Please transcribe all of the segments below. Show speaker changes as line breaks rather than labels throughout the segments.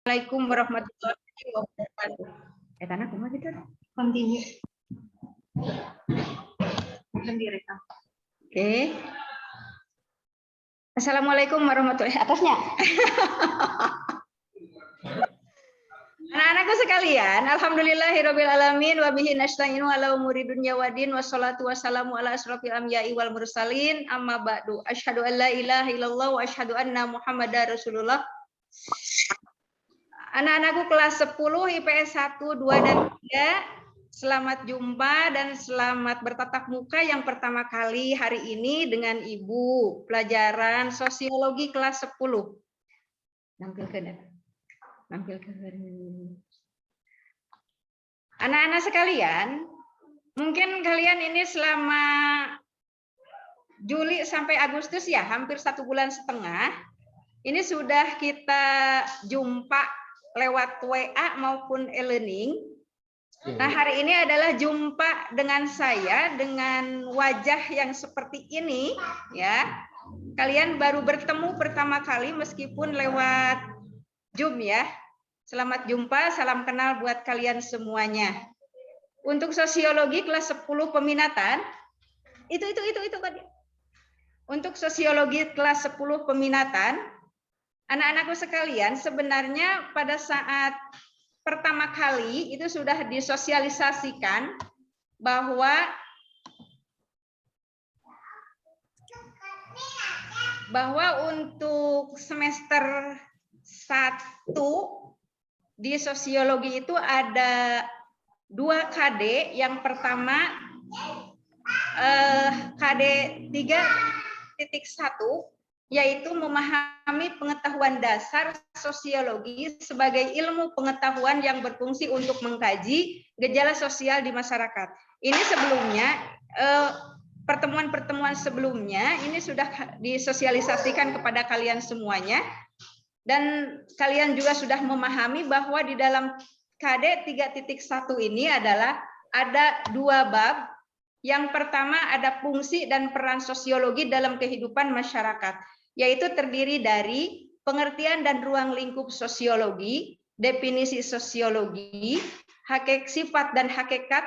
Assalamualaikum warahmatullahi wabarakatuh. Tanah kumaha gitu? Continue. Sendiri. Oke. Assalamualaikum warahmatullahi atasnya. Anak-anakku sekalian, alhamdulillahirabbil alamin wa bihi nasta'inu ala umuri dunya waddin wassalatu wassalamu ala asrofil anbiya'i wal mursalin amma ba'du. Asyhadu an la ilaha illallah wa asyhadu anna Muhammadar Rasulullah. Anak-anakku kelas 10 IPS 1, 2 dan 3, selamat jumpa dan selamat bertatap muka yang pertama kali hari ini dengan Ibu pelajaran sosiologi kelas 10. Anak-anak sekalian, mungkin kalian ini selama Juli sampai Agustus ya, hampir 1,5 bulan, ini sudah kita jumpa lewat WA maupun e-learning. Nah, hari ini adalah jumpa dengan saya dengan wajah yang seperti ini ya. Kalian baru bertemu pertama kali meskipun lewat Zoom ya. Selamat jumpa, salam kenal buat kalian semuanya. Untuk sosiologi kelas 10 peminatan, itu tadi. Untuk sosiologi kelas 10 peminatan, anak-anakku sekalian, sebenarnya pada saat pertama kali itu sudah disosialisasikan bahwa untuk semester 1 di sosiologi itu ada 2 KD. Yang pertama KD 3.1 yaitu memahami pengetahuan dasar sosiologi sebagai ilmu pengetahuan yang berfungsi untuk mengkaji gejala sosial di masyarakat. Ini sebelumnya, pertemuan-pertemuan sebelumnya ini sudah disosialisasikan kepada kalian semuanya, dan kalian juga sudah memahami bahwa di dalam KD 3.1 ini adalah ada 2 bab. Yang pertama ada fungsi dan peran sosiologi dalam kehidupan masyarakat, yaitu terdiri dari pengertian dan ruang lingkup sosiologi, definisi sosiologi, sifat dan hakikat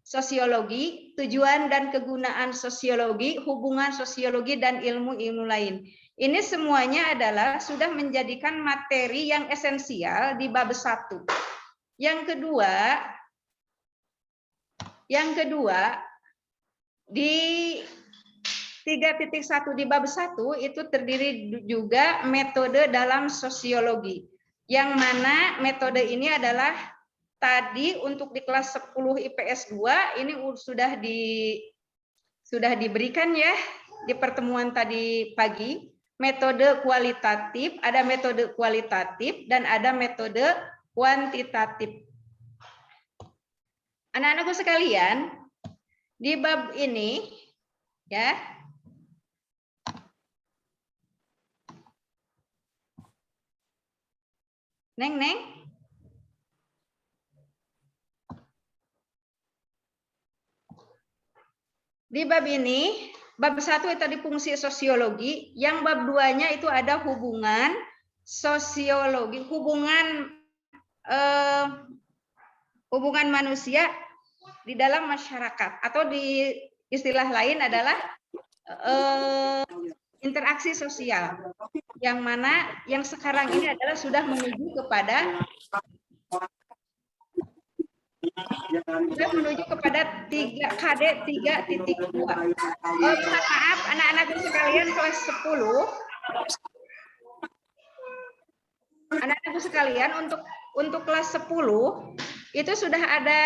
sosiologi, tujuan dan kegunaan sosiologi, hubungan sosiologi, dan ilmu-ilmu lain. Ini semuanya adalah sudah menjadikan materi yang esensial di bab 1. Yang kedua, di 3.1 di bab 1 itu terdiri juga metode dalam sosiologi. Yang mana metode ini adalah tadi untuk di kelas 10 IPS 2 ini sudah diberikan ya di pertemuan tadi pagi. Metode kualitatif, ada metode kualitatif dan ada metode kuantitatif. Anak-anakku sekalian, di bab ini ya, Neng. Di bab ini, bab 1 itu tadi fungsi sosiologi, yang bab 2-nya itu ada hubungan sosiologi, hubungan manusia di dalam masyarakat, atau di istilah lain adalah interaksi sosial, yang mana yang sekarang ini adalah sudah menuju kepada KD 3.2. Maaf anak-anakku sekalian kelas 10. Anak-anakku sekalian, untuk kelas 10 itu sudah ada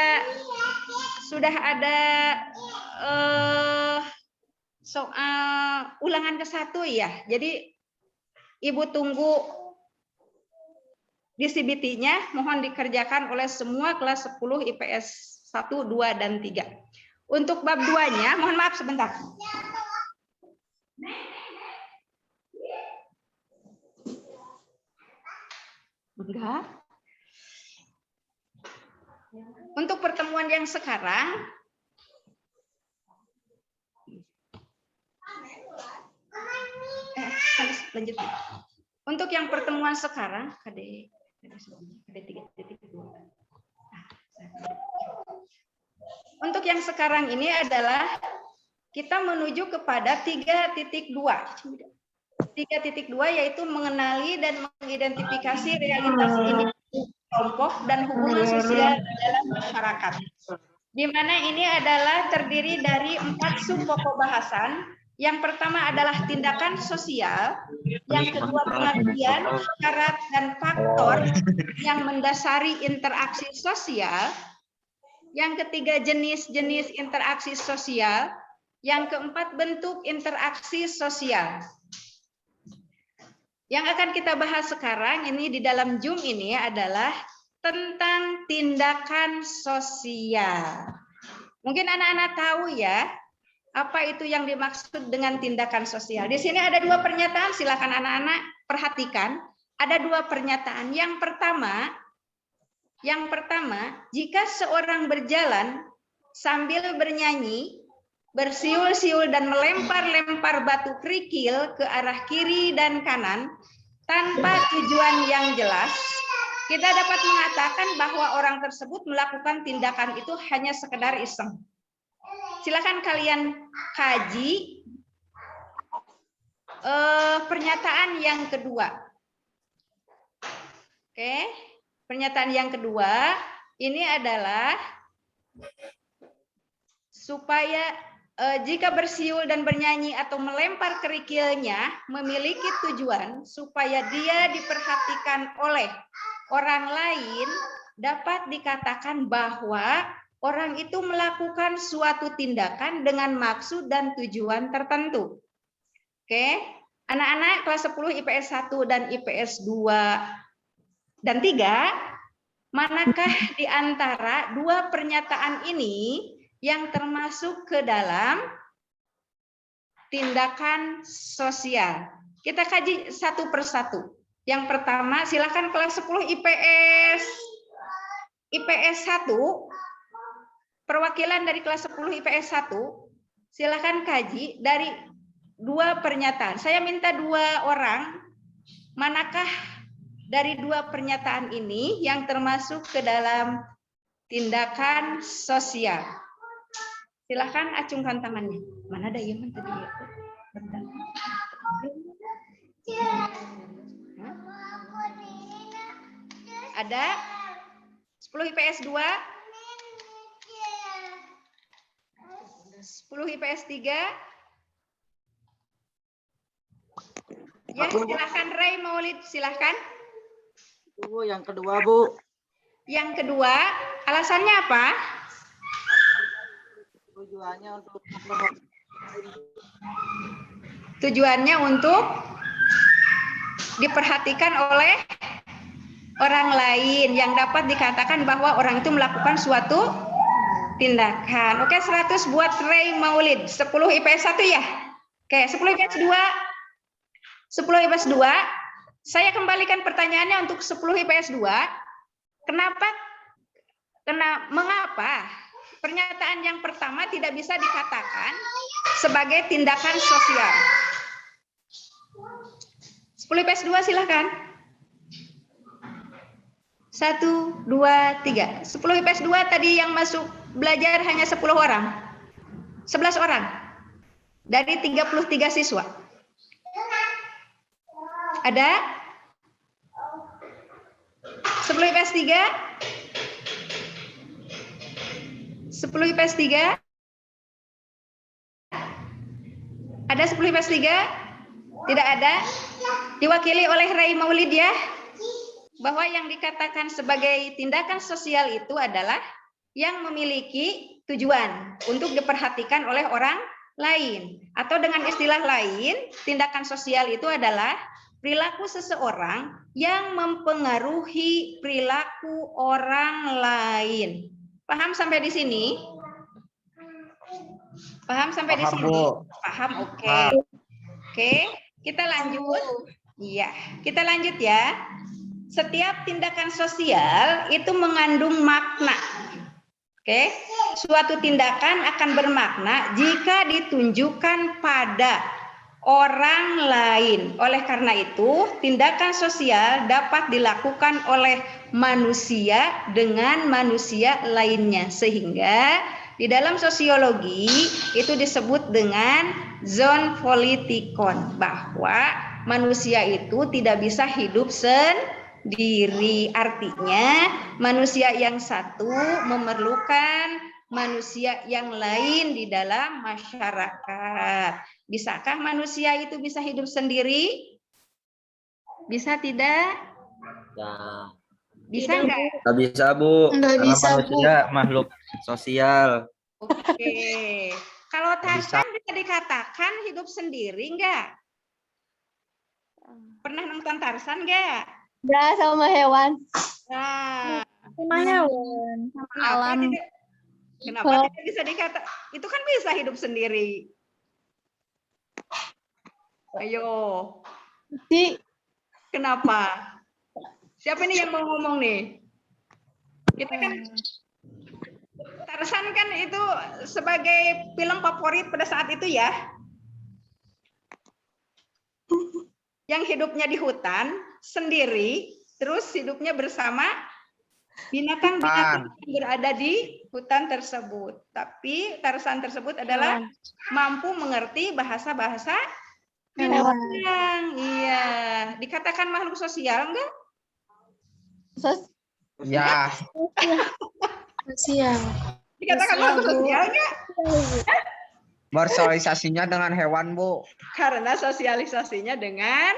soal ulangan ke-1 ya. Jadi Ibu tunggu di CBT-nya, mohon dikerjakan oleh semua kelas 10 IPS 1, 2, dan 3. Untuk bab 2-nya, mohon maaf sebentar. Enggak. Untuk pertemuan yang sekarang, lanjut. Untuk yang pertemuan sekarang, KD Ada 3.2. Untuk yang sekarang ini adalah kita menuju kepada 3.2. 3.2 yaitu mengenali dan mengidentifikasi realitas individu, kelompok, dan hubungan sosial dalam masyarakat. Di mana ini adalah terdiri dari 4 sub pokok bahasan. Yang pertama adalah tindakan sosial, yang kedua pengertian, syarat, dan faktor yang mendasari interaksi sosial, yang ketiga jenis-jenis interaksi sosial, yang keempat bentuk interaksi sosial. Yang akan kita bahas sekarang ini di dalam Zoom ini adalah tentang tindakan sosial. Mungkin anak-anak tahu ya, apa itu yang dimaksud dengan tindakan sosial. Di sini ada 2 pernyataan, silakan anak-anak perhatikan. Ada 2 pernyataan. Yang pertama, jika seorang berjalan sambil bernyanyi, bersiul-siul dan melempar-lempar batu kerikil ke arah kiri dan kanan tanpa tujuan yang jelas, kita dapat mengatakan bahwa orang tersebut melakukan tindakan itu hanya sekedar iseng. Silakan kalian kaji pernyataan yang kedua. Oke, pernyataan yang kedua ini adalah supaya jika bersiul dan bernyanyi atau melempar kerikilnya memiliki tujuan supaya dia diperhatikan oleh orang lain, dapat dikatakan bahwa orang itu melakukan suatu tindakan dengan maksud dan tujuan tertentu. Oke, anak-anak kelas 10 IPS 1 dan IPS 2 dan 3, manakah di antara 2 pernyataan ini yang termasuk ke dalam tindakan sosial? Kita kaji satu persatu. Yang pertama, silakan kelas 10 IPS 1, perwakilan dari kelas 10 IPS 1, silakan kaji dari 2 pernyataan. Saya minta 2 orang, manakah dari 2 pernyataan ini yang termasuk ke dalam tindakan sosial? Silakan acungkan tangannya. Mana ada Iman tadi ya? Ada 10 IPS 2, 10 IPS 3. Ya, silakan Ray Maulid, silakan.
Bu, yang kedua, Bu.
Yang kedua, alasannya apa? Tujuannya untuk diperhatikan oleh orang lain yang dapat dikatakan bahwa orang itu melakukan suatu tindakan. Oke, 100 buat Ray Maulid. 10 IPS 1 ya? Oke, 10 IPS 2. 10 IPS 2. Saya kembalikan pertanyaannya untuk 10 IPS 2. Mengapa pernyataan yang pertama tidak bisa dikatakan sebagai tindakan sosial? 10 IPS 2 silakan. 1, 2, 3. 10 IPS 2 tadi yang masuk belajar hanya 10 orang. 11 orang. Dari 33 siswa. Ada? 10 IPS 3? 10 IPS 3? Ada 10 IPS 3? Tidak ada? Diwakili oleh Ray Maulid ya? Bahwa yang dikatakan sebagai tindakan sosial itu adalah yang memiliki tujuan untuk diperhatikan oleh orang lain. Atau dengan istilah lain, tindakan sosial itu adalah perilaku seseorang yang mempengaruhi perilaku orang lain. Paham sampai di sini? Paham sampai di sini? Paham, oke. Oke, kita lanjut. Iya, kita lanjut ya. Setiap tindakan sosial itu mengandung makna. Oke, suatu tindakan akan bermakna jika ditunjukkan pada orang lain. Oleh karena itu, tindakan sosial dapat dilakukan oleh manusia dengan manusia lainnya. Sehingga di dalam sosiologi itu disebut dengan zoonpolitikon, bahwa manusia itu tidak bisa hidup sendiri. Artinya manusia yang satu memerlukan manusia yang lain di dalam masyarakat. Bisakah manusia itu bisa hidup sendiri? Bisa tidak?
Ya.
Bisa enggak?
Nggak bisa, Bu.
Nggak
Karena
bisa, Bu.
manusia makhluk sosial.
Oke. Kalau
Nggak bisa.
Tarsan bisa dikatakan hidup sendiri enggak? Pernah nonton Tarsan enggak?
Nggak sama hewan.
Nah,
Sama hewan. Sama
kenapa
alam.
kenapa tidak bisa dikatakan? Itu kan bisa hidup sendiri. Ayo.
Di
Kenapa? Siapa nih yang mau ngomong nih? Kita kan Tarzan kan itu sebagai film favorit pada saat itu ya. Yang hidupnya di hutan sendiri, terus hidupnya bersama binatang-binatang yang berada di hutan tersebut. Tapi Tarzan tersebut adalah mampu mengerti bahasa-bahasa binatang. Iya, dikatakan makhluk sosial enggak?
Ya.
Sosial.
Dikatakan makhluk sosial enggak?
Bersosialisasinya dengan hewan, Bu.
Karena sosialisasinya dengan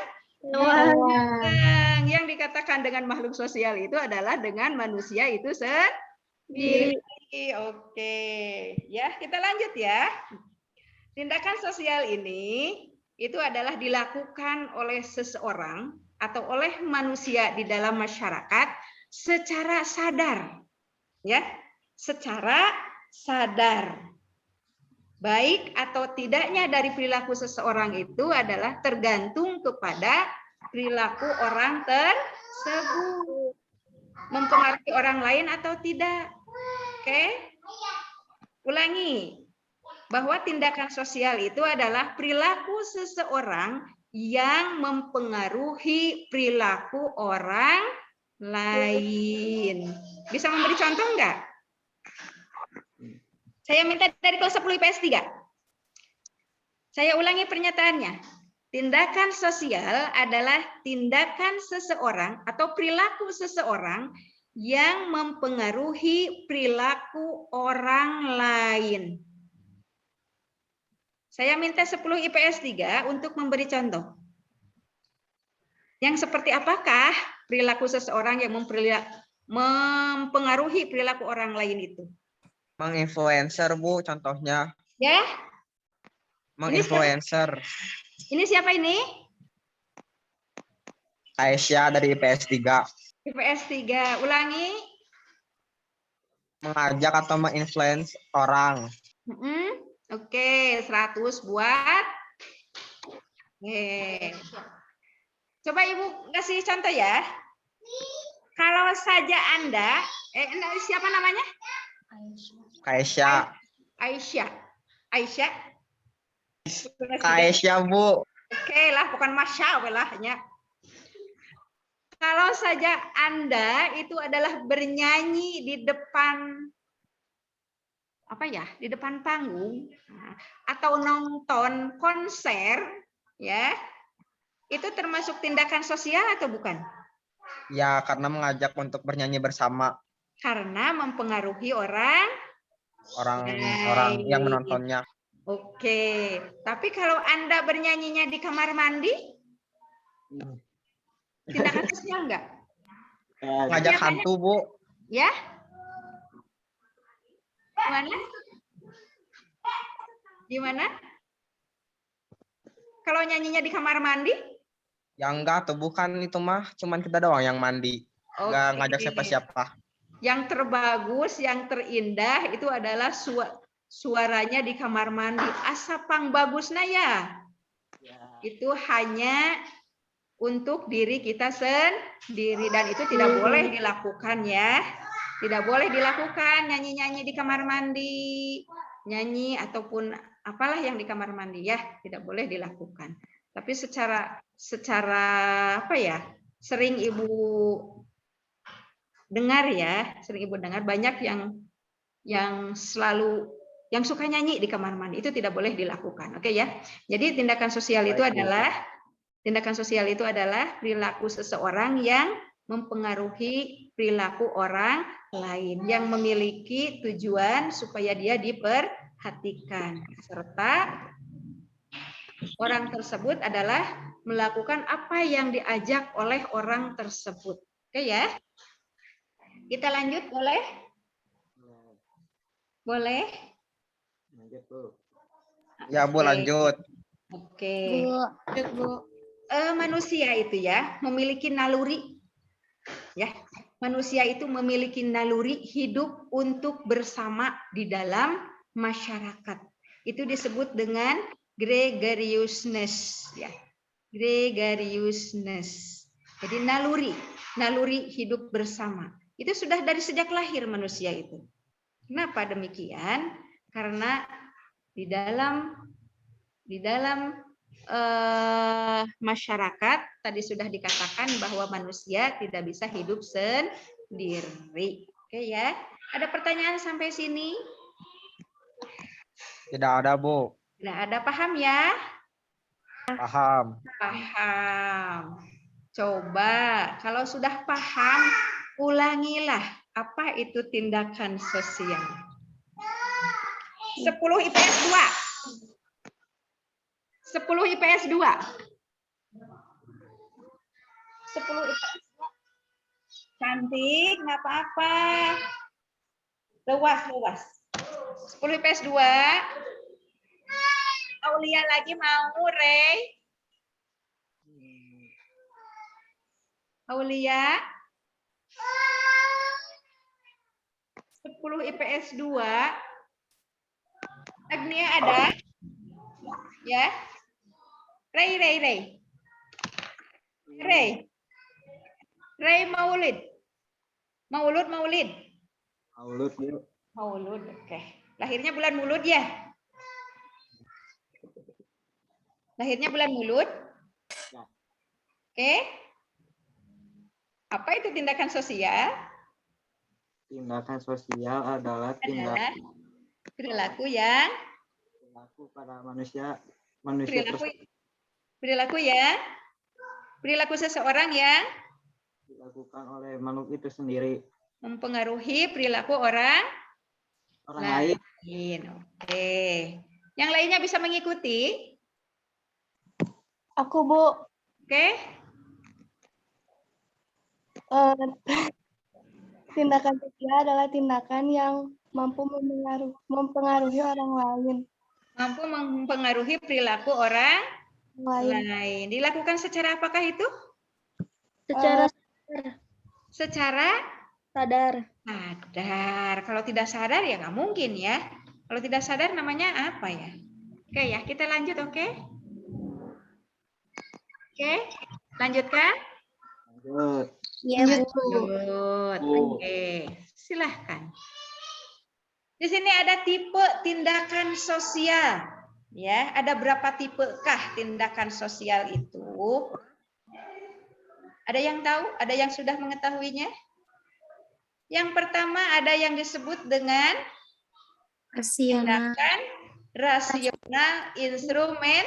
yang dikatakan dengan makhluk sosial itu adalah dengan manusia itu sendiri. Oke, ya kita lanjut ya. Tindakan sosial ini itu adalah dilakukan oleh seseorang atau oleh manusia di dalam masyarakat secara sadar, ya, secara sadar. Baik atau tidaknya dari perilaku seseorang itu adalah tergantung kepada perilaku orang tersebut. Mempengaruhi orang lain atau tidak. Oke? Ulangi. Bahwa tindakan sosial itu adalah perilaku seseorang yang mempengaruhi perilaku orang lain. Bisa memberi contoh enggak? Saya minta dari kelas 10 IPS 3. Saya ulangi pernyataannya. Tindakan sosial adalah tindakan seseorang atau perilaku seseorang yang mempengaruhi perilaku orang lain. Saya minta 10 IPS 3 untuk memberi contoh. Yang seperti apakah perilaku seseorang yang mempengaruhi perilaku orang lain itu?
Menginfluencer, Bu, contohnya.
Ya.
Menginfluencer.
Ini siapa ini?
Aisyah dari IPS 3.
IPS 3. Ulangi.
Mengajak atau menginfluence orang.
Oke, 100 buat. Coba Ibu kasih contoh ya. Kalau saja Anda, siapa namanya?
Aisyah.
Aisyah. Aisyah.
Aisyah, Bu.
Oke lah, bukan Masya lah hanya. Kalau saja Anda itu adalah bernyanyi di depan di depan panggung atau nonton konser, ya, itu termasuk tindakan sosial atau bukan?
Ya, karena mengajak untuk bernyanyi bersama.
Karena mempengaruhi orang
yang menontonnya.
Oke, tapi kalau Anda bernyanyinya di kamar mandi, tindakan sosial enggak?
Ngajak hantu, Bu.
Ya? Gimana? Kalau nyanyinya di kamar mandi?
Ya enggak, tuh bukan itu mah, cuman kita doang yang mandi. Enggak ngajak siapa-siapa.
Yang terbagus, yang terindah itu adalah suaranya di kamar mandi. Asapang bagusnya ya. Itu hanya untuk diri kita sendiri dan itu tidak boleh dilakukan ya. Tidak boleh dilakukan nyanyi-nyanyi di kamar mandi, nyanyi ataupun apalah yang di kamar mandi ya, tidak boleh dilakukan. Tapi secara apa ya, sering Ibu dengar ya, sering Ibu dengar banyak yang selalu yang suka nyanyi di kamar mandi, itu tidak boleh dilakukan. Oke ya. Jadi tindakan sosial itu adalah perilaku seseorang yang mempengaruhi perilaku orang lain, yang memiliki tujuan supaya dia diperhatikan, serta orang tersebut adalah melakukan apa yang diajak oleh orang tersebut. Oke ya. Kita lanjut, boleh? Boleh?
Lanjut, Bu.
Ya Bu, lanjut.
Oke.
Bu.
Manusia itu ya memiliki naluri, ya. Manusia itu memiliki naluri hidup untuk bersama di dalam masyarakat. Itu disebut dengan gregariousness, ya. Gregariousness. Jadi naluri hidup bersama. Itu sudah dari sejak lahir manusia itu. Kenapa demikian? Karena di dalam masyarakat tadi sudah dikatakan bahwa manusia tidak bisa hidup sendiri. Oke ya. Ada pertanyaan sampai sini?
Tidak ada Bu.
Tidak ada, paham ya?
Paham.
Paham. Coba kalau sudah paham, ulangilah apa itu tindakan sosial. 10 IPS 2. 10 IPS 2. 10 IPS 2. Cantik, nggak apa-apa. Luas. 10 IPS 2. Aulia lagi mau, Rey? Aulia? 10 IPS 2. Agnia ada? Ya. Rey. Rey Maulid. Maulud.
Maulud, Bu.
Maulud, oke. Lahirnya bulan Maulud ya? Lahirnya bulan Maulud?
Ya.
Oke. Apa itu tindakan sosial?
Tindakan sosial adalah tindakan
Perilaku yang
pada manusia
perilaku seseorang yang
dilakukan oleh makhluk itu sendiri.
mempengaruhi perilaku orang
lain.
Oke. Yang lainnya bisa mengikuti?
Aku, Bu.
Oke.
Tindakan sosial adalah tindakan yang mampu mempengaruhi orang lain.
Mampu mempengaruhi perilaku orang lain. Dilakukan secara apakah itu? Secara
Sadar.
sadar. Kalau tidak sadar ya nggak mungkin ya. Kalau tidak sadar namanya apa ya? Oke ya, kita lanjut, oke? Oke, lanjutkan.
Lanjut.
Iya, Bu.
Lanjut. Oke, silahkan. Di sini ada tipe tindakan sosial. Ya, ada berapa tipekah tindakan sosial itu? Ada yang tahu? Ada yang sudah mengetahuinya? Yang pertama ada yang disebut dengan tindakan rasional instrumen.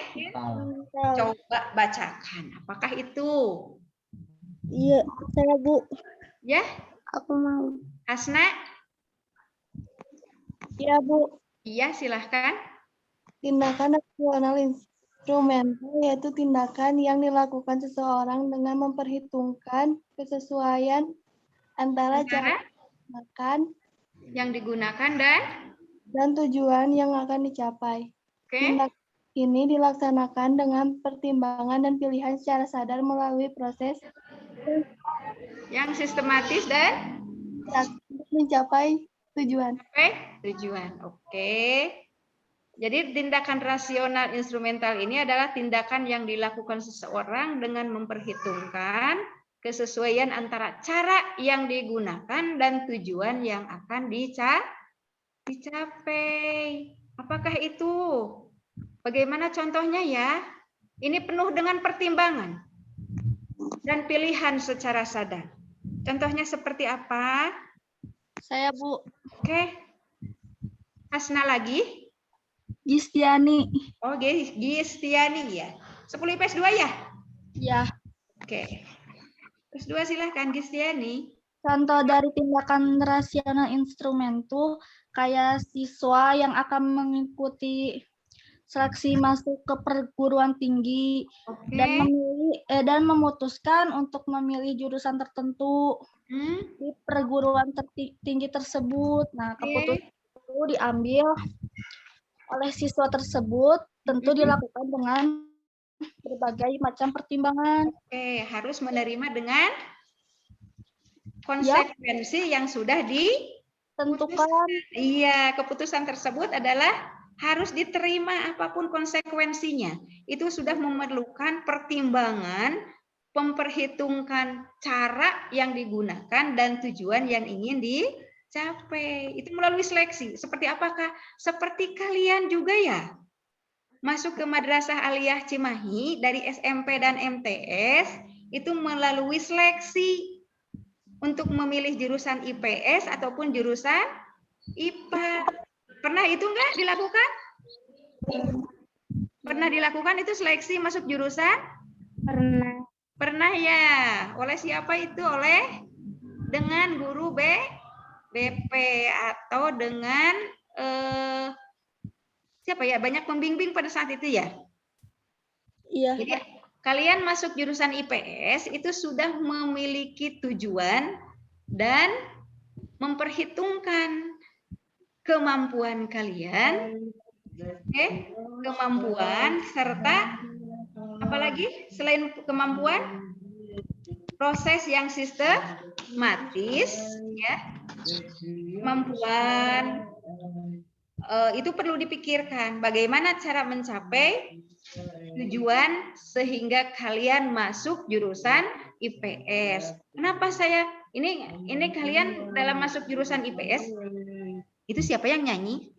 Coba bacakan. Apakah itu?
Iya, saya, Bu.
Ya,
Aku mau.
Hasna?
Iya, Bu.
Iya, silahkan.
Tindakan rasional instrumental yaitu tindakan yang dilakukan seseorang dengan memperhitungkan kesesuaian antara cara makan
yang digunakan
dan tujuan yang akan dicapai.
Oke.
Tindakan ini dilaksanakan dengan pertimbangan dan pilihan secara sadar melalui proses
yang sistematis dan
mencapai tujuan.
Tujuan. Oke. Jadi tindakan rasional instrumental ini adalah tindakan yang dilakukan seseorang dengan memperhitungkan kesesuaian antara cara yang digunakan dan tujuan yang akan dicapai. Apakah itu? Bagaimana contohnya ya? Ini penuh dengan pertimbangan dan pilihan secara sadar. Contohnya seperti apa?
Saya Bu
Oke. Hasna lagi?
Gistiani.
Oh, Gistiani ya. 10 IPS 2 ya?
Ya,
Oke. IPS 2 silahkan Gistiani.
contoh dari tindakan rasional instrumen tuh kayak siswa yang akan mengikuti seleksi masuk ke perguruan tinggi dan
Oke.
dan memutuskan untuk memilih jurusan tertentu di perguruan tinggi tersebut. Nah, keputusan itu diambil oleh siswa tersebut, tentu dilakukan dengan berbagai macam pertimbangan.
Oke, harus menerima dengan konsekuensi yang sudah
Tentukan.
Iya, keputusan tersebut adalah harus diterima apapun konsekuensinya. Itu sudah memerlukan pertimbangan, memperhitungkan cara yang digunakan dan tujuan yang ingin dicapai. Itu melalui seleksi. Seperti apakah? Seperti kalian juga ya. Masuk ke Madrasah Aliyah Cimahi dari SMP dan MTS itu melalui seleksi untuk memilih jurusan IPS ataupun jurusan IPA. Pernah itu enggak dilakukan? Pernah dilakukan itu seleksi masuk jurusan?
Pernah.
Pernah ya. Oleh siapa itu? Oleh dengan guru BP atau dengan siapa ya? Banyak pembimbing pada saat itu ya?
Iya.
Jadi kalian masuk jurusan IPS itu sudah memiliki tujuan dan memperhitungkan kemampuan kalian, kemampuan serta apalagi selain kemampuan, proses yang sistematis, ya, kemampuan itu perlu dipikirkan. Bagaimana cara mencapai tujuan sehingga kalian masuk jurusan IPS. Kenapa saya ini kalian dalam masuk jurusan IPS itu siapa yang nyanyi?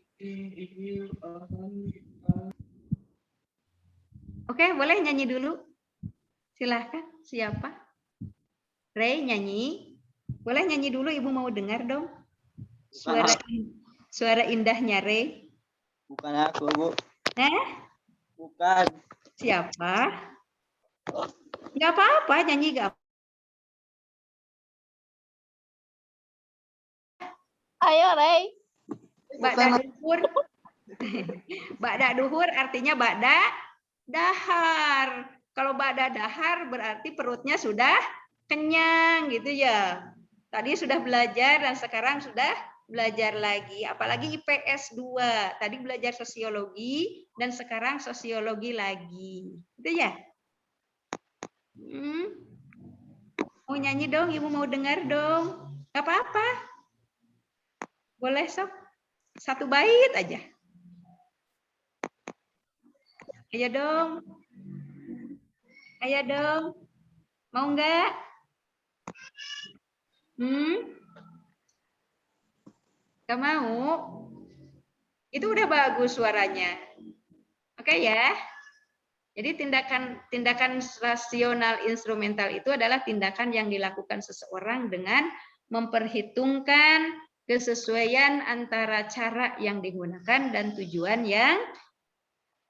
Oke, boleh nyanyi dulu. Silahkan, siapa? Ray nyanyi. Boleh nyanyi dulu, Ibu mau dengar dong. Suara indahnya Ray.
Bukan aku, Bu. Bukan.
Siapa? Nggak apa-apa, nyanyi nggak.
Ayo, Ray.
Ba'da duhur. Ba'da duhur artinya ba'da dahar. Kalau ba'da dahar berarti perutnya sudah kenyang gitu ya. Tadi sudah belajar dan sekarang sudah belajar lagi. Apalagi IPS 2. Tadi belajar sosiologi dan sekarang sosiologi lagi. Gitu ya? Mau nyanyi dong, Ibu mau dengar dong. Gak apa-apa. Boleh sok. Satu bait aja. Ayo dong. Ayo dong. Mau nggak? Gak mau? Itu udah bagus suaranya. Oke ya. Jadi tindakan rasional instrumental itu adalah tindakan yang dilakukan seseorang dengan memperhitungkan kesesuaian antara cara yang digunakan dan tujuan yang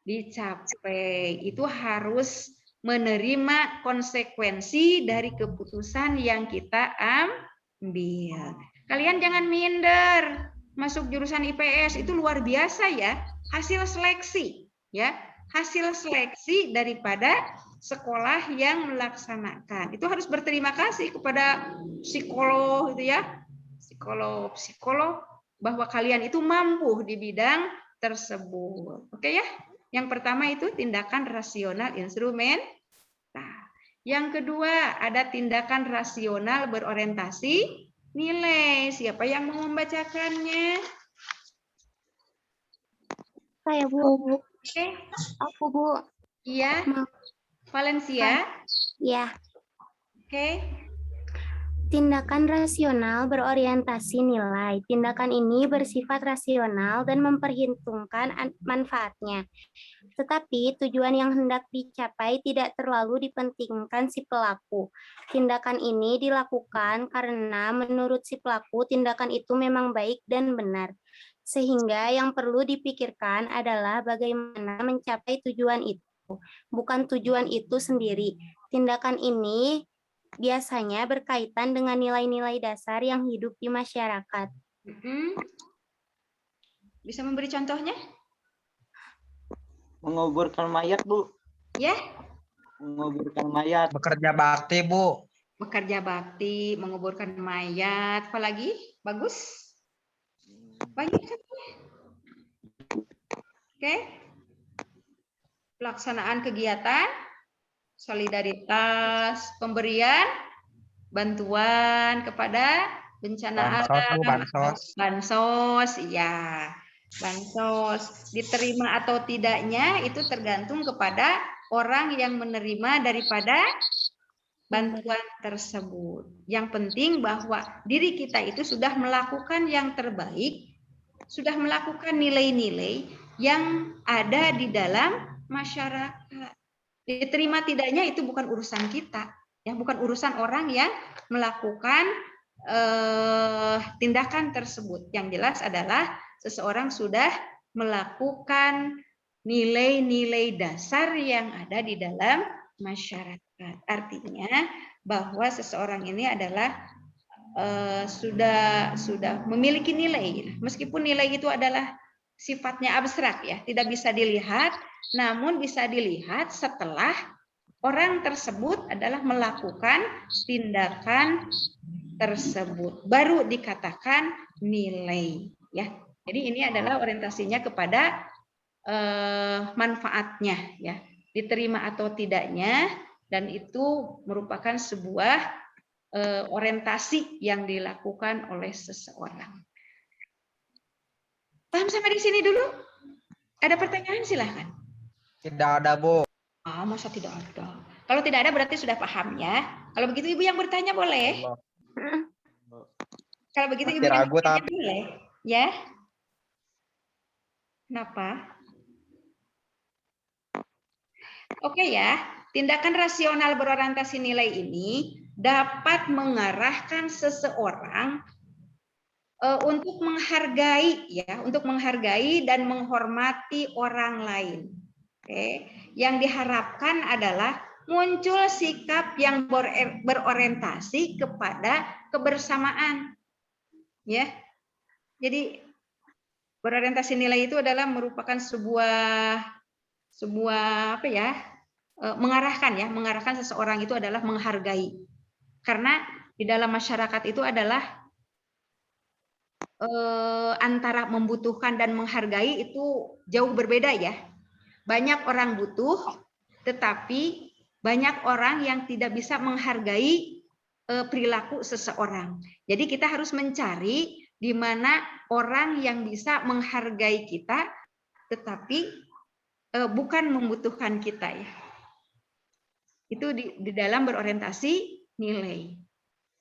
dicapai. Itu harus menerima konsekuensi dari keputusan yang kita ambil. Kalian jangan minder. Masuk jurusan IPS itu luar biasa ya. Hasil seleksi, ya. Hasil seleksi daripada sekolah yang melaksanakan. Itu harus berterima kasih kepada psikolog itu ya. Psikolog bahwa kalian itu mampu di bidang tersebut. Oke ya? Yang pertama itu tindakan rasional instrumen. Nah, yang kedua ada tindakan rasional berorientasi nilai. Siapa yang mau membacakannya?
Saya, Bu.
Oke.
Aku, Bu.
Iya. Valencia.
Ya.
Oke.
Tindakan rasional berorientasi nilai. Tindakan ini bersifat rasional dan memperhitungkan manfaatnya. Tetapi tujuan yang hendak dicapai tidak terlalu dipentingkan si pelaku. Tindakan ini dilakukan karena menurut si pelaku tindakan itu memang baik dan benar. Sehingga yang perlu dipikirkan adalah bagaimana mencapai tujuan itu, bukan tujuan itu sendiri. Tindakan ini biasanya berkaitan dengan nilai-nilai dasar yang hidup di masyarakat.
Bisa memberi contohnya?
Menguburkan mayat, Bu.
Ya,
Menguburkan mayat.
Bekerja bakti, Bu.
bekerja bakti, menguburkan mayat, apalagi? Bagus? Banyak kan? Oke. Pelaksanaan kegiatan, solidaritas, pemberian bantuan kepada bencana
Bansos, Bu,
alam,
bansos.
bansos, ya. Bansos diterima atau tidaknya itu tergantung kepada orang yang menerima daripada bantuan tersebut. Yang penting bahwa diri kita itu sudah melakukan yang terbaik, sudah melakukan nilai-nilai yang ada di dalam masyarakat. Diterima tidaknya itu bukan urusan kita, ya, bukan urusan orang yang melakukan tindakan tersebut. Yang jelas adalah seseorang sudah melakukan nilai-nilai dasar yang ada di dalam masyarakat. Artinya bahwa seseorang ini adalah sudah memiliki nilai, meskipun nilai itu adalah sifatnya abstrak, ya, tidak bisa dilihat, namun bisa dilihat setelah orang tersebut adalah melakukan tindakan tersebut, baru dikatakan nilai, ya. Jadi ini adalah orientasinya kepada manfaatnya, ya, diterima atau tidaknya, dan itu merupakan sebuah orientasi yang dilakukan oleh seseorang. Paham sampai di sini dulu? Ada pertanyaan silahkan.
Tidak ada, Bu.
Masa tidak ada? Kalau tidak ada berarti sudah paham, ya. Kalau begitu Ibu yang bertanya boleh. Kalau begitu Ibu yang bertanya boleh, ya. Kenapa? Oke, ya. Tindakan rasional berorientasi nilai ini dapat mengarahkan seseorang untuk menghargai, ya, untuk menghargai dan menghormati orang lain. Oke, yang diharapkan adalah muncul sikap yang berorientasi kepada kebersamaan, ya. Jadi berorientasi nilai itu adalah merupakan sebuah apa, ya, mengarahkan seseorang itu adalah menghargai, karena di dalam masyarakat itu adalah antara membutuhkan dan menghargai itu jauh berbeda, ya. Banyak orang butuh, tetapi banyak orang yang tidak bisa menghargai perilaku seseorang. Jadi kita harus mencari di mana orang yang bisa menghargai kita, tetapi bukan membutuhkan kita, ya. Itu di dalam berorientasi nilai.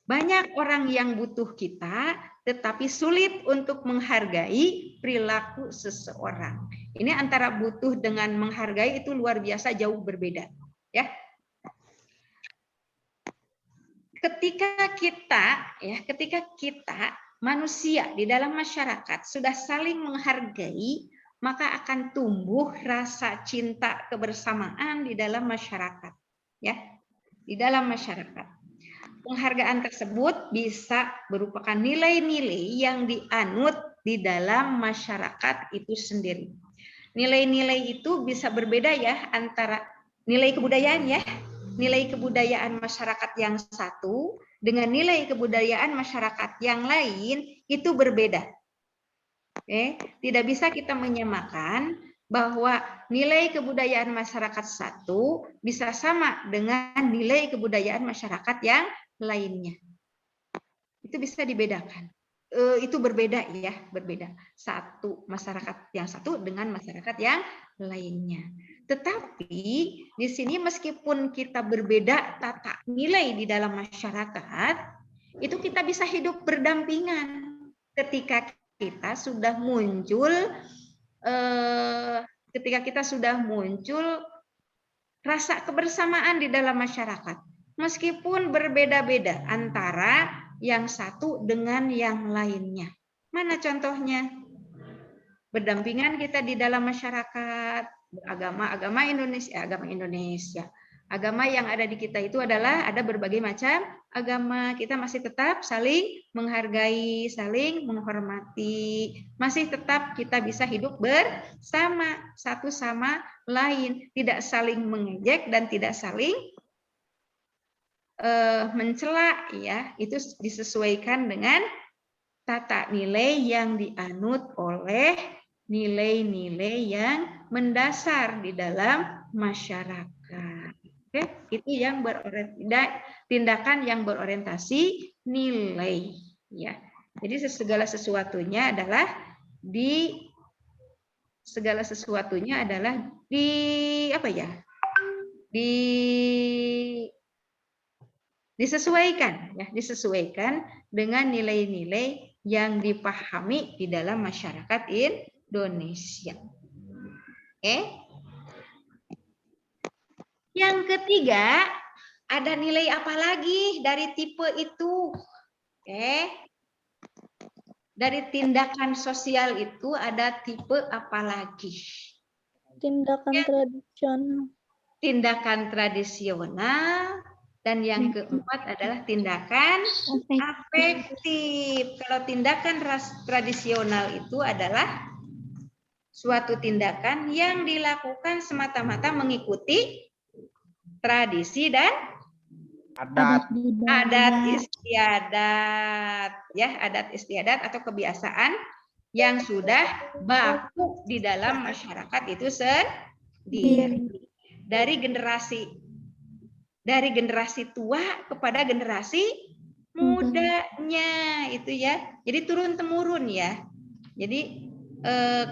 Banyak orang yang butuh kita, tetapi sulit untuk menghargai perilaku seseorang. Ini antara butuh dengan menghargai itu luar biasa jauh berbeda, ya. Ketika kita manusia di dalam masyarakat sudah saling menghargai, maka akan tumbuh rasa cinta kebersamaan di dalam masyarakat, ya. Di dalam masyarakat. Penghargaan tersebut bisa merupakan nilai-nilai yang dianut di dalam masyarakat itu sendiri. Nilai-nilai itu bisa berbeda, ya, antara nilai kebudayaan, ya. Nilai kebudayaan masyarakat yang satu dengan nilai kebudayaan masyarakat yang lain itu berbeda. Oke, tidak bisa kita menyamakan bahwa nilai kebudayaan masyarakat satu bisa sama dengan nilai kebudayaan masyarakat yang lainnya. Itu bisa dibedakan. Itu berbeda, ya, berbeda. Satu masyarakat yang satu dengan masyarakat yang lainnya. Tetapi di sini meskipun kita berbeda tata nilai di dalam masyarakat, itu kita bisa hidup berdampingan ketika kita sudah muncul ketika kita sudah muncul rasa kebersamaan di dalam masyarakat, meskipun berbeda-beda antara yang satu dengan yang lainnya. Mana contohnya? Berdampingan kita di dalam masyarakat, agama Indonesia. Agama yang ada di kita itu adalah ada berbagai macam agama. Kita masih tetap saling menghargai, saling menghormati. Masih tetap kita bisa hidup bersama satu sama lain, tidak saling mengejek dan tidak saling mencela, ya. Itu disesuaikan dengan tata nilai yang dianut oleh nilai-nilai yang mendasar di dalam masyarakat. Oke, itu yang tindakan yang berorientasi nilai, ya. Jadi segala sesuatunya adalah disesuaikan, ya, disesuaikan dengan nilai-nilai yang dipahami di dalam masyarakat Indonesia. Oke. Yang ketiga, ada nilai apa lagi dari tipe itu? Oke. Dari tindakan sosial itu ada tipe apa lagi?
Tindakan tradisional.
Tindakan tradisional. Dan yang keempat adalah tindakan afektif. Kalau tindakan tradisional itu adalah suatu tindakan yang dilakukan semata-mata mengikuti tradisi dan adat istiadat, ya, adat istiadat atau kebiasaan yang sudah baku di dalam masyarakat itu sendiri. Dari generasi tua kepada generasi mudanya itu, ya. Jadi turun temurun, ya. Jadi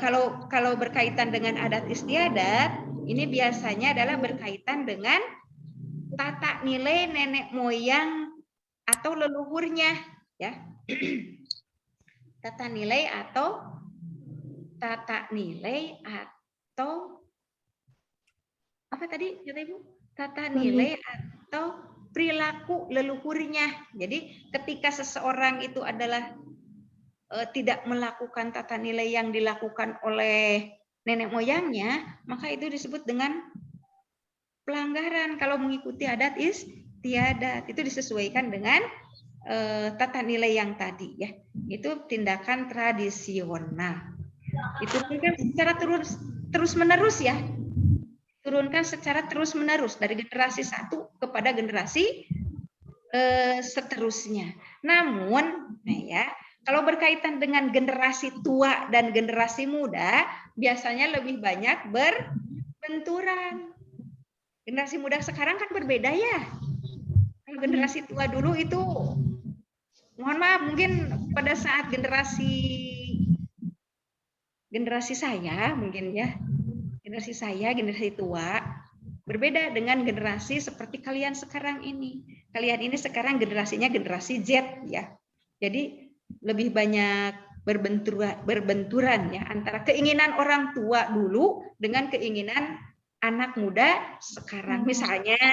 kalau berkaitan dengan adat istiadat, ini biasanya adalah berkaitan dengan tata nilai nenek moyang atau leluhurnya, ya. Tata nilai atau apa tadi kata Ibu? Tata nilai atau perilaku leluhurnya. Jadi ketika seseorang itu adalah tidak melakukan tata nilai yang dilakukan oleh nenek moyangnya, maka itu disebut dengan pelanggaran. Kalau mengikuti adat istiadat, itu disesuaikan dengan tata nilai yang tadi, ya. Itu tindakan tradisional. Itu kan secara terus-menerus, ya. Turunkan secara terus-menerus dari generasi satu kepada generasi seterusnya. Namun, nah, ya, kalau berkaitan dengan generasi tua dan generasi muda, biasanya lebih banyak berbenturan. Generasi muda sekarang kan berbeda, ya. Kalau generasi tua dulu itu, mohon maaf, mungkin pada saat generasi saya mungkin, ya. Generasi tua, berbeda dengan generasi seperti kalian sekarang ini. Kalian ini sekarang generasinya generasi Z, ya. Jadi lebih banyak berbenturan, ya, antara keinginan orang tua dulu dengan keinginan anak muda sekarang. Misalnya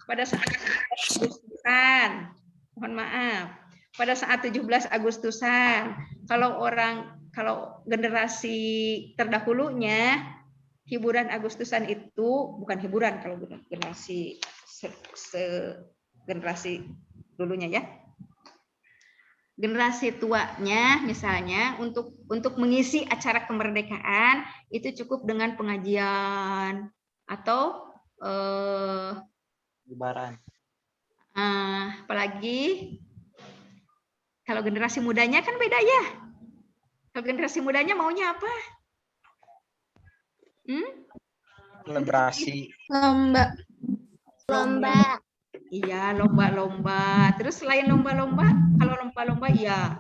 pada saat Agustusan, mohon maaf, pada saat 17 Agustusan, kalau generasi terdahulunya, hiburan Agustusan itu bukan hiburan kalau generasi generasi dulunya, ya. Generasi tuanya misalnya untuk mengisi acara kemerdekaan itu cukup dengan pengajian atau
Lebaran.
Apalagi kalau generasi mudanya kan beda, ya. Kalau generasi mudanya maunya apa?
Selebrasi.
Lomba.
Iya, lomba-lomba. Terus selain lomba-lomba, kalau lomba-lomba ya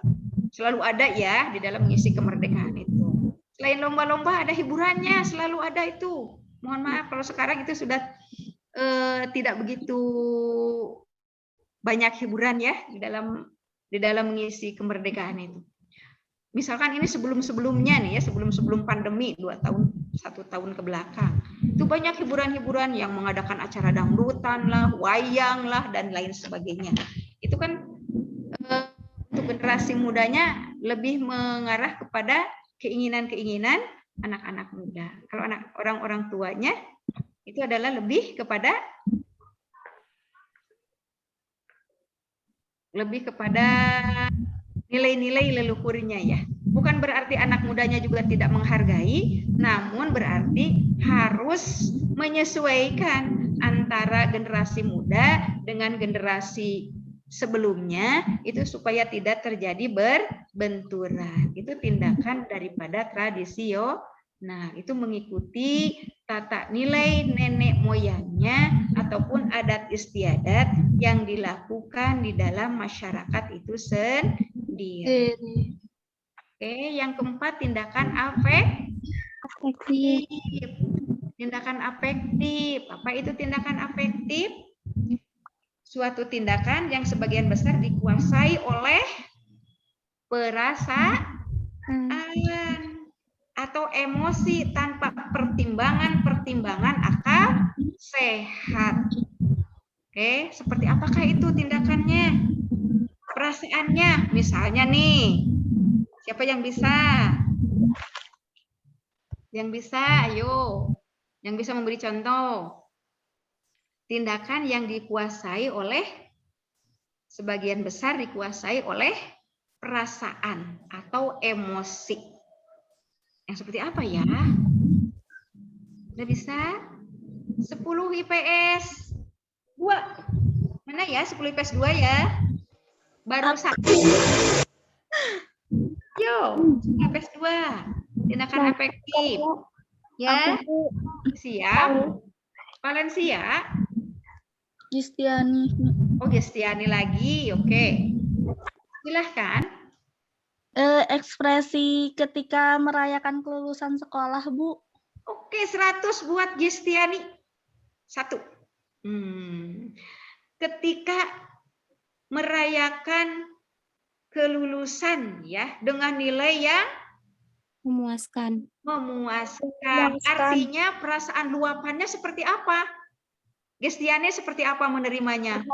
selalu ada, ya, di dalam mengisi kemerdekaan itu. Selain lomba-lomba ada hiburannya, selalu ada itu. Mohon maaf kalau sekarang itu sudah tidak begitu banyak hiburan, ya, di dalam mengisi kemerdekaan itu. Misalkan ini sebelum-sebelumnya nih ya, sebelum pandemi 1 tahun ke belakang. Itu banyak hiburan-hiburan yang mengadakan acara dangdutan lah, wayang lah, dan lain sebagainya. Itu kan untuk generasi mudanya lebih mengarah kepada keinginan-keinginan anak-anak muda. Kalau orang-orang tuanya itu adalah lebih kepada nilai-nilai leluhurnya ya. Bukan berarti anak mudanya juga tidak menghargai, namun berarti harus menyesuaikan antara generasi muda dengan generasi sebelumnya itu supaya tidak terjadi berbenturan. Itu tindakan daripada tradisio. Nah, itu mengikuti tata nilai nenek moyangnya ataupun adat istiadat yang dilakukan di dalam masyarakat itu sendiri. Oke, yang keempat tindakan afektif. Tindakan afektif. Apa itu tindakan afektif? Suatu tindakan yang sebagian besar dikuasai oleh perasaan atau emosi tanpa pertimbangan akal sehat. Oke, seperti apakah itu tindakannya? Perasaannya, misalnya nih, siapa yang bisa? Yang bisa, ayo. Yang bisa memberi contoh. Tindakan yang dikuasai oleh, sebagian besar dikuasai oleh perasaan atau emosi. Yang seperti apa ya? Udah bisa? 10 IPS 2. Mana ya 10 IPS 2 ya? Baru 1. Yo, 10 IPS 2. Tindakan afektif. Ya. Siap. Valencia.
Gistiani.
Oh, Gistiani lagi. Oke. Silahkan.
Ekspresi ketika merayakan kelulusan sekolah, Bu.
Oke, 100 buat Gistiani. 1. Ketika merayakan kelulusan ya dengan nilai yang
Memuaskan.
Artinya perasaan luapannya seperti apa? Gestiane seperti apa menerimanya?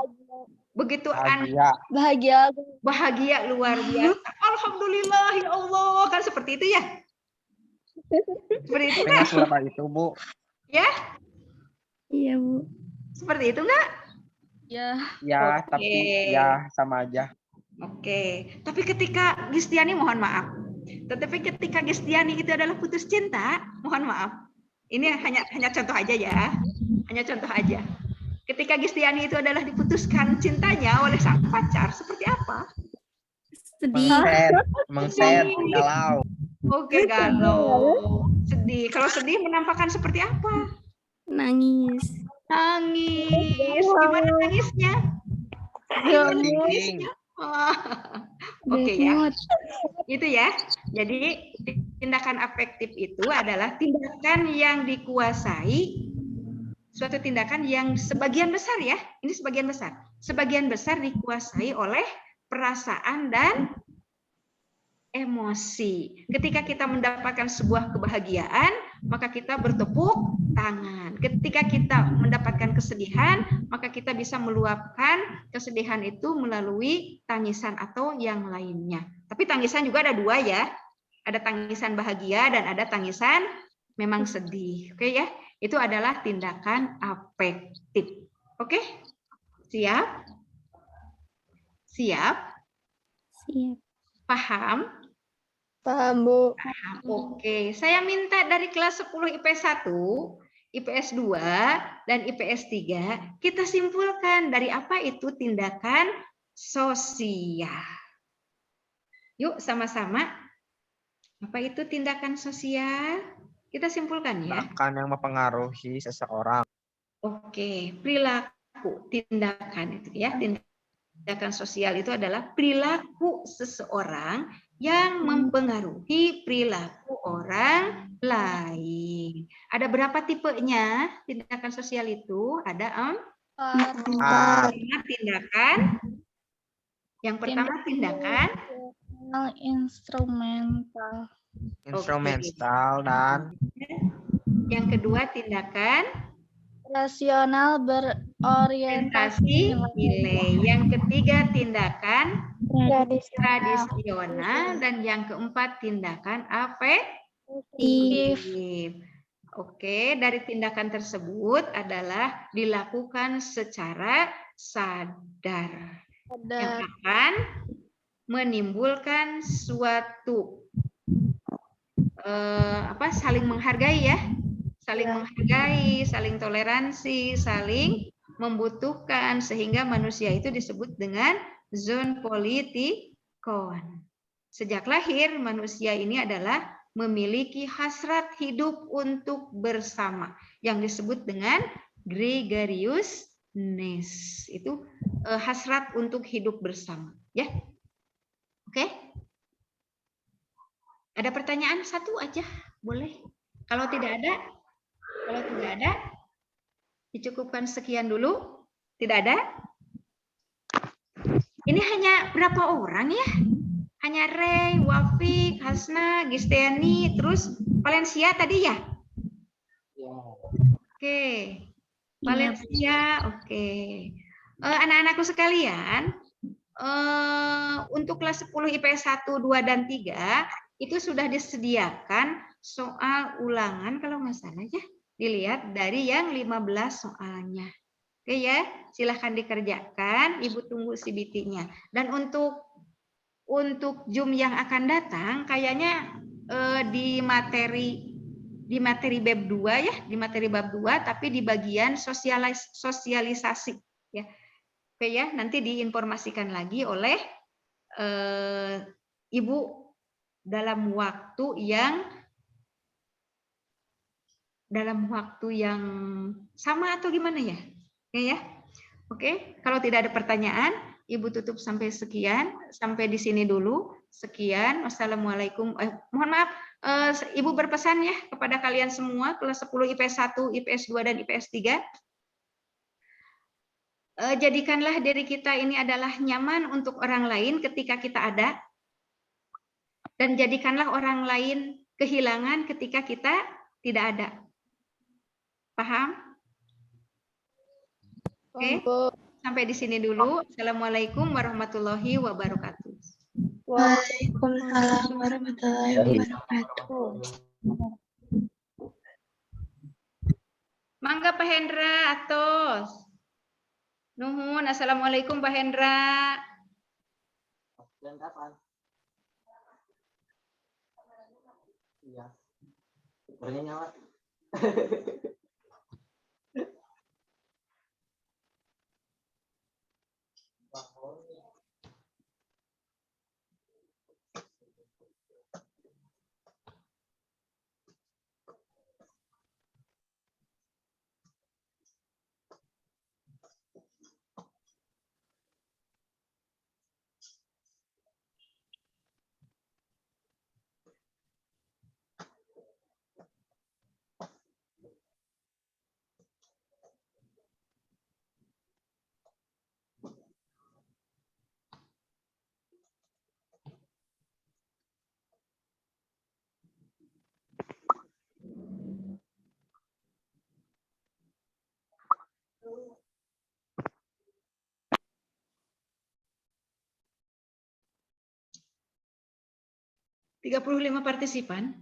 Begitu bahagia luar biasa. Alhamdulillah ya Allah, kan seperti itu ya? Seperti itu kan?
Itu, Bu.
Ya?
Iya, Bu.
Seperti itu enggak?
Ya.
Ya,
Oke.
tapi ya sama aja.
Oke. Tapi ketika Gistiani mohon maaf. Tetapi ketika Gistiani itu adalah putus cinta, mohon maaf. Ini hanya contoh aja ya. Hanya contoh aja. Ketika Gistiani itu adalah diputuskan cintanya oleh sang pacar, seperti apa?
Sedih.
Mengset, galau.
Oke, galau. Sedih. Kalau sedih menampakkan seperti apa?
Nangis.
Nangis. Gimana nangisnya?
Thinking.
Oke ya. Itu ya. Jadi tindakan afektif itu adalah tindakan yang dikuasai, suatu tindakan yang sebagian besar ya, ini sebagian besar dikuasai oleh perasaan dan emosi. Ketika kita mendapatkan sebuah kebahagiaan, maka kita bertepuk tangan. Ketika kita mendapatkan kesedihan, maka kita bisa meluapkan kesedihan itu melalui tangisan atau yang lainnya. Tapi tangisan juga ada 2 ya. Ada tangisan bahagia dan ada tangisan memang sedih. Oke ya? Itu adalah tindakan afektif. Oke? Siap? Siap?
Siap.
Paham?
Paham, Bu.
Paham. Oke. Saya minta dari kelas 10 IPS 1, IPS 2, dan IPS 3, kita simpulkan dari apa itu tindakan sosial. Yuk sama-sama. Apa itu tindakan sosial? Kita simpulkan ya.
Tindakan yang mempengaruhi seseorang.
Oke, perilaku, tindakan itu ya. Tindakan sosial itu adalah perilaku seseorang yang mempengaruhi perilaku orang lain. Ada berapa tipenya tindakan sosial itu? Ada 4. Yang pertama tindakan
instrumental.
Instrumental dan
Yang kedua tindakan
Rasional berorientasi
orientasi
nilai.
nilai. Yang ketiga tindakan
Tradisional.
tradisional dan yang keempat tindakan
Aktif.
afektif. Oke, dari tindakan tersebut adalah dilakukan secara sadar yang
Ada
akan menimbulkan suatu saling menghargai ya, saling menghargai, saling toleransi, saling membutuhkan sehingga manusia itu disebut dengan zon politikon. Sejak lahir manusia ini adalah memiliki hasrat hidup untuk bersama yang disebut dengan gregariusness. Itu hasrat untuk hidup bersama, ya. Oke? Ada pertanyaan satu aja, boleh. Kalau tidak ada, dicukupkan sekian dulu. Tidak ada? Ini hanya berapa orang ya? Hanya Ray, Wafik, Hasna, Gistiani, terus Valencia tadi ya? Oke. Valencia, oke. Anak-anakku sekalian, untuk kelas 10 IPS 1, 2, dan 3, itu sudah disediakan soal ulangan kalau nggak salah ya. Dilihat dari yang 15 soalnya. Oke ya, silahkan dikerjakan. Ibu tunggu CBT-nya. Dan untuk Zoom yang akan datang, kayaknya di materi bab 2 ya, di materi bab 2, tapi di bagian sosialisasi ya. Oke ya, nanti diinformasikan lagi oleh Ibu dalam waktu yang sama atau gimana ya? Oke ya. Oke, kalau tidak ada pertanyaan, Ibu tutup sampai sekian, sampai di sini dulu. Sekian. Wassalamualaikum. Mohon maaf, Ibu berpesan ya kepada kalian semua kelas 10 IPS 1, IPS 2 dan IPS 3. Jadikanlah diri kita ini adalah nyaman untuk orang lain ketika kita ada. Dan jadikanlah orang lain kehilangan ketika kita tidak ada. Paham? Oke. Sampai di sini dulu. Assalamualaikum warahmatullahi wabarakatuh.
Waalaikumsalam warahmatullahi wabarakatuh.
Mangga Pak Hendra, atos. Nuhun. Assalamualaikum Pak Hendra.
Dan kapan? Iya. Sebenarnya nyala. 35 partisipan.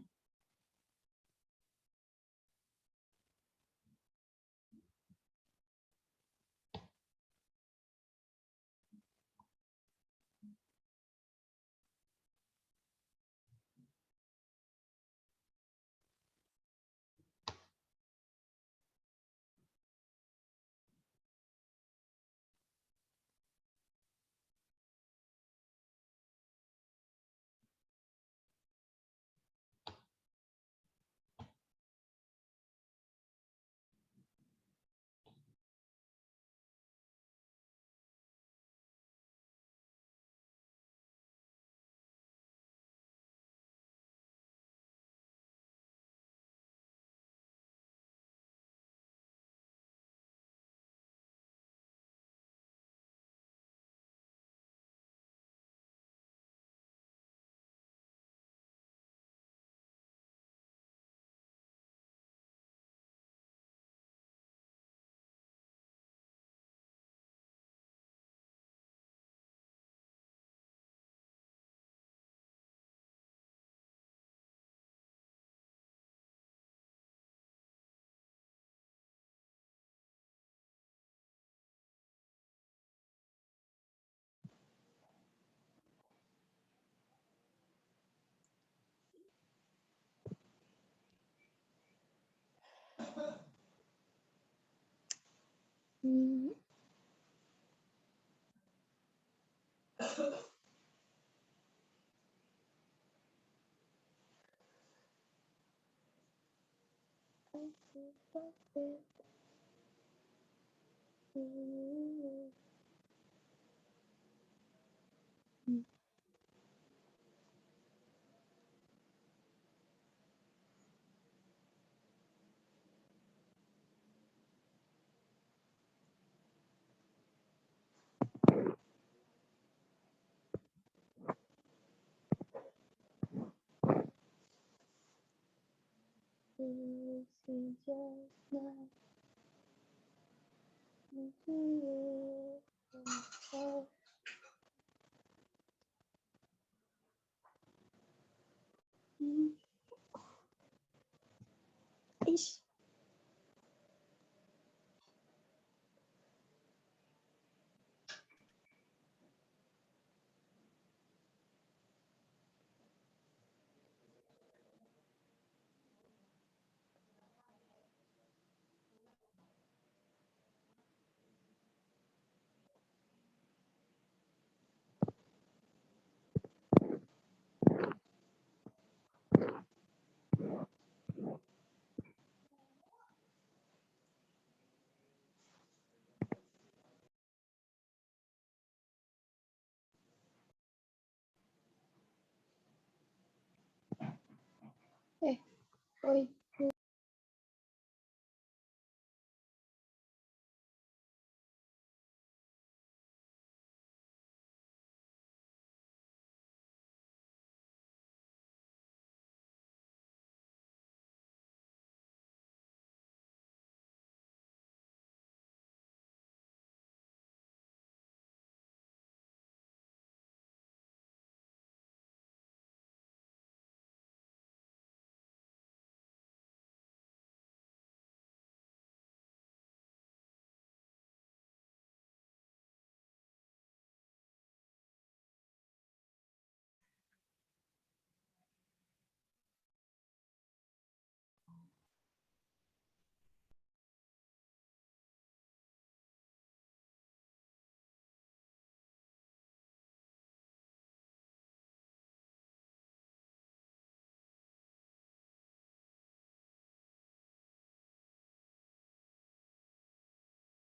Oi.